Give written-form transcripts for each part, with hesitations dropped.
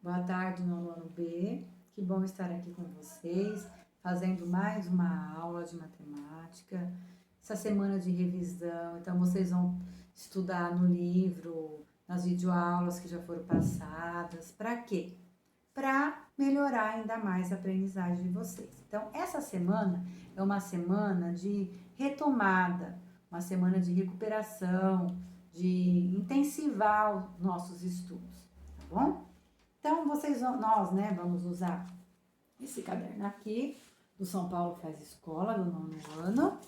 Boa tarde, nono ano B. Que bom estar aqui com vocês, fazendo mais uma aula de matemática. Essa semana de revisão, então vocês vão estudar no livro, nas videoaulas que já foram passadas. Para quê? Para melhorar ainda mais a aprendizagem de vocês. Então, essa semana é uma semana de retomada, uma semana de recuperação, de intensivar os nossos estudos, tá bom? Então, vamos usar esse caderno aqui, do São Paulo Faz Escola, do nono ano.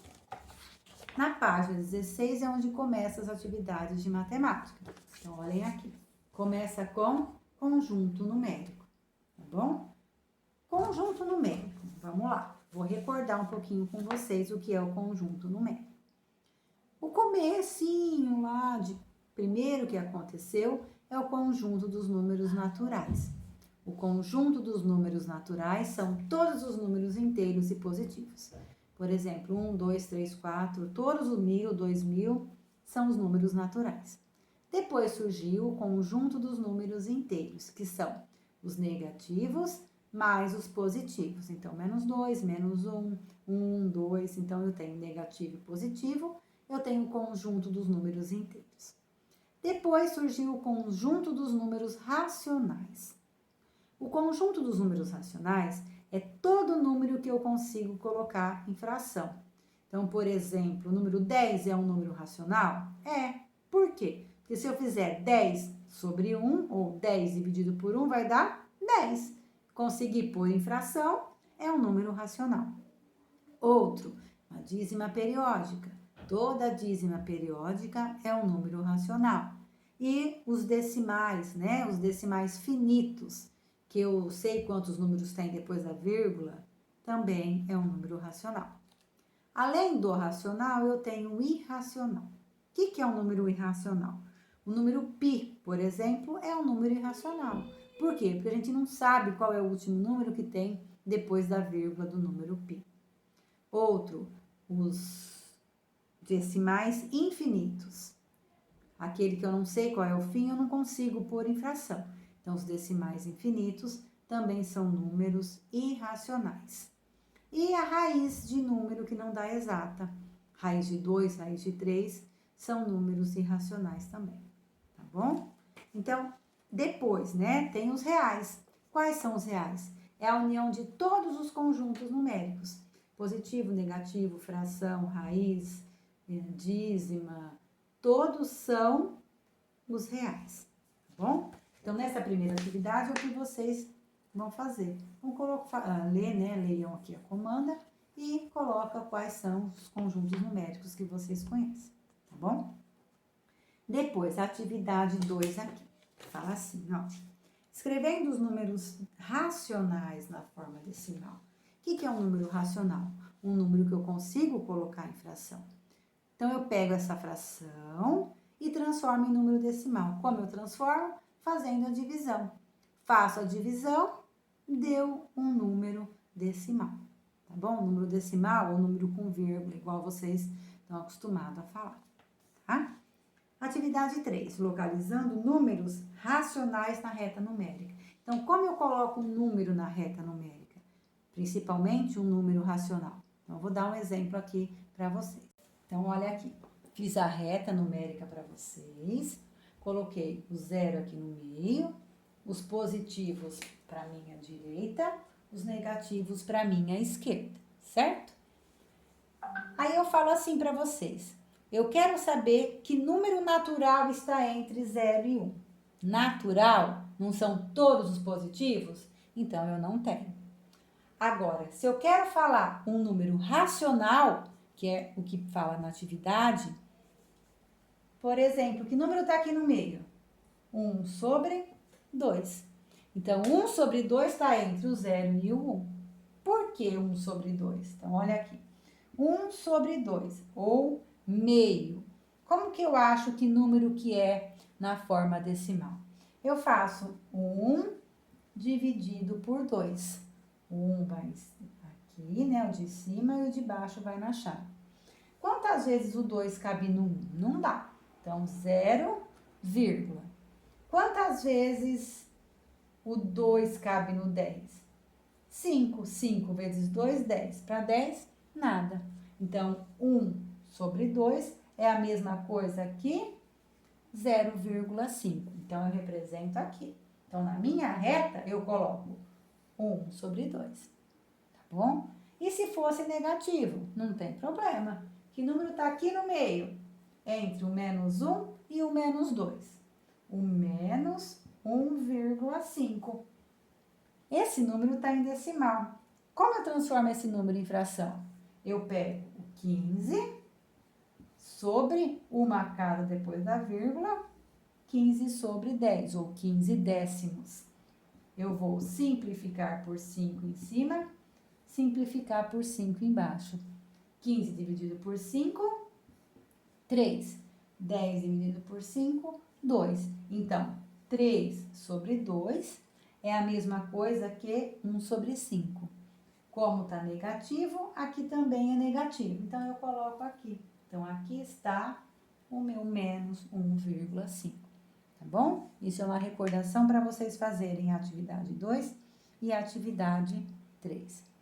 Na página 16 é onde começa as atividades de matemática. Então, olhem aqui. Começa com conjunto numérico, tá bom? Conjunto numérico, vamos lá. Vou recordar um pouquinho com vocês o que é o conjunto numérico. O comecinho lá de primeiro que aconteceu é o conjunto dos números naturais. O conjunto dos números naturais são todos os números inteiros e positivos. Por exemplo, 1, 2, 3, 4, todos os 1000, 2000 são os números naturais. Depois surgiu o conjunto dos números inteiros, que são os negativos mais os positivos. Então, menos 2, menos 1, 1, 2. Então, eu tenho negativo e positivo. Eu tenho o conjunto dos números inteiros. Depois surgiu o conjunto dos números racionais. O conjunto dos números racionais é todo número que eu consigo colocar em fração. Então, por exemplo, o número 10 é um número racional? É. Por quê? Porque se eu fizer 10 sobre 1, ou 10 dividido por 1, vai dar 10. Conseguir pôr em fração é um número racional. Outro, a dízima periódica. Toda dízima periódica é um número racional. E os decimais, né? Os decimais finitos, que eu sei quantos números tem depois da vírgula, também é um número racional. Além do racional, eu tenho o irracional. O que é um número irracional? O número π, por exemplo, é um número irracional. Por quê? Porque a gente não sabe qual é o último número que tem depois da vírgula do número π. Outro, os decimais infinitos. Aquele que eu não sei qual é o fim, eu não consigo pôr em fração. Então, os decimais infinitos também são números irracionais. E a raiz de número que não dá exata. Raiz de 2, raiz de 3, são números irracionais também, tá bom? Então, depois, né, tem os reais. Quais são os reais? É a união de todos os conjuntos numéricos. Positivo, negativo, fração, raiz, dízima, todos são os reais, tá bom? Então, nessa primeira atividade, é o que vocês vão fazer. Vão ler, né? Leiam aqui a comanda e coloca quais são os conjuntos numéricos que vocês conhecem, tá bom? Depois, a atividade 2 aqui. Fala assim, ó. Escrevendo os números racionais na forma decimal. O que é um número racional? Um número que eu consigo colocar em fração. Então, eu pego essa fração e transformo em número decimal. Como eu transformo? Fazendo a divisão. Faço a divisão, deu um número decimal, tá bom? Número decimal ou número com vírgula, igual vocês estão acostumados a falar, tá? Atividade 3, localizando números racionais na reta numérica. Então, como eu coloco um número na reta numérica? Principalmente um número racional. Então, eu vou dar um exemplo aqui para vocês. Então, olha aqui. Fiz a reta numérica para vocês. Coloquei o 0 aqui no meio, os positivos para minha direita, os negativos para minha esquerda, certo? Aí eu falo assim para vocês. Eu quero saber que número natural está entre 0 e 1. Natural? Não são todos os positivos? Então, eu não tenho. Agora, se eu quero falar um número racional, que é o que fala na atividade, por exemplo, que número está aqui no meio? 1 sobre 2. Então, 1 sobre 2 está entre o 0 e o 1. Por que 1 sobre 2? Então, olha aqui. 1 sobre 2, ou meio. Como que eu acho que número que é na forma decimal? Eu faço 1 dividido por 2. O 1 vai aqui, né? O de cima e o de baixo vai na chave. Quantas vezes o 2 cabe no 1? Não dá. Então, 0, vírgula. Quantas vezes o 2 cabe no 10? 5. 5 vezes 2, 10. Para 10, nada. Então, 1 sobre 2 é a mesma coisa que 0,5. Então, eu represento aqui. Então, na minha reta, eu coloco 1 sobre 2. Tá bom? E se fosse negativo? Não tem problema. Que número está aqui no meio? Entre o menos 1 e o menos 2. O menos 1,5. Esse número está em decimal. Como eu transformo esse número em fração? Eu pego o 15 sobre uma casa depois da vírgula, 15 sobre 10, ou 15 décimos. Eu vou simplificar por 5 em cima, simplificar por 5 embaixo. 15 dividido por 5, 3. 10 dividido por 5, 2. Então, 3 sobre 2 é a mesma coisa que 1 sobre 5. Como está negativo, aqui também é negativo. Então, eu coloco aqui. Então, aqui está o meu menos 1,5. Tá bom? Isso é uma recordação para vocês fazerem a atividade 2 e a atividade 3.